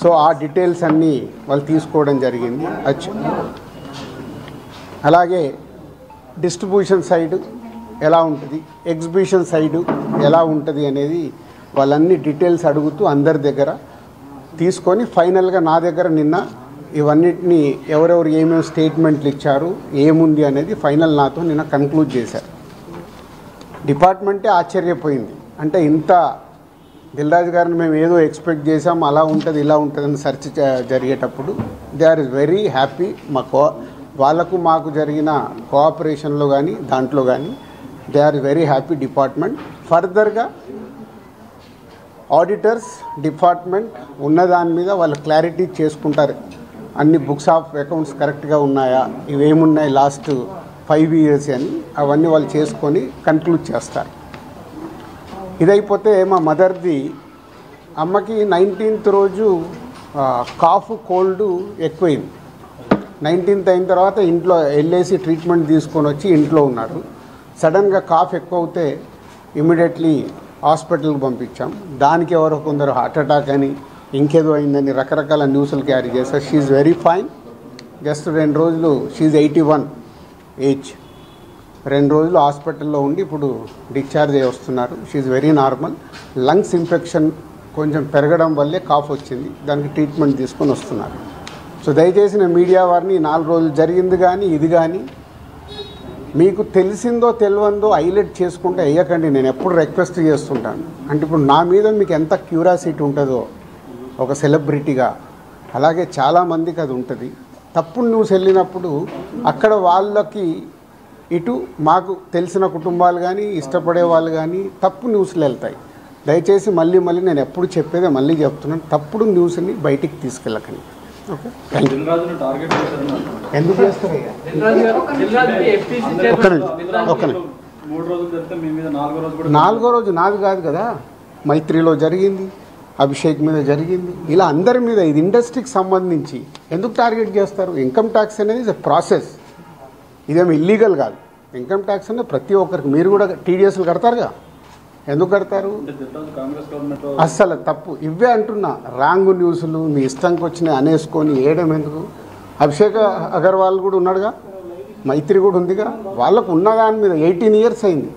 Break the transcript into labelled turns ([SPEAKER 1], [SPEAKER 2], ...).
[SPEAKER 1] So ఆ details అన్నీ వాళ్ళు తీసుకోవడం జరిగింది. అలాగే డిస్ట్రిబ్యూషన్ సైడ్ ఎలా ఉంటుంది, ఎగ్జిబిషన్ సైడు ఎలా ఉంటుంది అనేది వాళ్ళన్ని డీటెయిల్స్ అడుగుతూ అందరి దగ్గర తీసుకొని ఫైనల్గా నా దగ్గర నిన్న ఇవన్నిటిని ఎవరెవరు ఏమేమి స్టేట్మెంట్లు ఇచ్చారు, ఏముంది అనేది ఫైనల్ నాతో నిన్న కన్క్లూడ్ చేశారు. డిపార్ట్మెంటే ఆశ్చర్యపోయింది. అంటే ఇంత దిల్రాజు గారిని మేము ఏదో ఎక్స్పెక్ట్ చేసాం, అలా ఉంటుంది ఇలా ఉంటుందని సెర్చ్ జరిగేటప్పుడు దే ఆర్ వెరీ హ్యాపీ. వాళ్ళకు మాకు జరిగిన కోఆపరేషన్లో కానీ దాంట్లో కానీ they are very happy department. ఫర్దర్గా ఆడిటర్స్ డిపార్ట్మెంట్ ఉన్నదాని మీద వాళ్ళు క్లారిటీ చేసుకుంటారు. అన్ని బుక్స్ ఆఫ్ అకౌంట్స్ కరెక్ట్గా ఉన్నాయా, ఇవేమున్నాయి లాస్ట్ 5 years అని అవన్నీ వాళ్ళు చేసుకొని కన్క్లూడ్ చేస్తారు. ఇదైపోతే మా మదర్ది అమ్మకి 19th రోజు కాఫ్ కోల్డ్ ఎక్కువైంది. 19th అయిన తర్వాత ఇంట్లో వెళ్ళేసి ట్రీట్మెంట్ తీసుకొని వచ్చి ఇంట్లో ఉన్నారు. సడన్గా కాఫ్ ఎక్కువ అవుతే ఇమీడియట్లీ హాస్పిటల్కి పంపించాం. దానికి ఎవరో కొందరు హార్ట్ అటాక్ అని ఇంకేదో అయిందని రకరకాల న్యూస్లు క్యారీ చేస్తారు. She very fine. జస్ట్ 2 రోజులు షీఈ్ 81 ఏజ్. 2 రోజులు హాస్పిటల్లో ఉండి ఇప్పుడు డిశ్చార్జ్ అయ్యి వస్తున్నారు. She very normal. Lungs infection కొంచెం పెరగడం వల్లే కాఫ్ వచ్చింది, దానికి ట్రీట్మెంట్ తీసుకొని వస్తున్నారు. సో దయచేసి నేను మీడియా వారిని 4 రోజులు జరిగింది కానీ ఇది కానీ మీకు తెలిసిందో తెలియందో హైలైట్ చేసుకుంటే వేయకండి. నేను ఎప్పుడు రిక్వెస్ట్ చేస్తుంటాను. అంటే ఇప్పుడు నా మీద మీకు ఎంత క్యూరియాసిటీ ఉంటుందో ఒక సెలబ్రిటీగా, అలాగే చాలామందికి అది ఉంటుంది. తప్పుడు న్యూస్ వెళ్ళినప్పుడు అక్కడ వాళ్ళకి ఇటు మాకు తెలిసిన కుటుంబాలు కానీ ఇష్టపడే వాళ్ళు కానీ తప్పు న్యూస్లు వెళ్తాయి. దయచేసి మళ్ళీ నేను ఎప్పుడు చెప్పేదే మళ్ళీ చెప్తున్నాను, తప్పుడు న్యూస్ని బయటికి తీసుకెళ్ళకండి. Okay, thank you. ఎందుకు చేస్తారు? నాలుగో రోజు నాది కాదు కదా, మైత్రిలో జరిగింది, అభిషేక్ మీద జరిగింది, ఇలా అందరి మీద. ఇది ఇండస్ట్రీకి సంబంధించి ఎందుకు టార్గెట్ చేస్తారు? ఇన్కమ్ ట్యాక్స్ అనేది ఇస్ ఎ ప్రాసెస్, ఇదేమి ఇల్లీగల్ కాదు. ఇన్కమ్ ట్యాక్స్ అనేది ప్రతి ఒక్కరికి, మీరు కూడా టీడీఎస్లు కడతారుగా, ఎందుకు కడతారు? అస్సలు తప్పు. ఇవే అంటున్నా, రాంగ్ న్యూస్లు మీ ఇష్టంకి వచ్చినాయి అనేసుకొని వేయడం ఎందుకు? అభిషేక్ అగర్వాల్ కూడా ఉన్నాడుగా, మైత్రి కూడా ఉందిగా, వాళ్ళకు ఉన్నదాని మీద 18 years అయింది.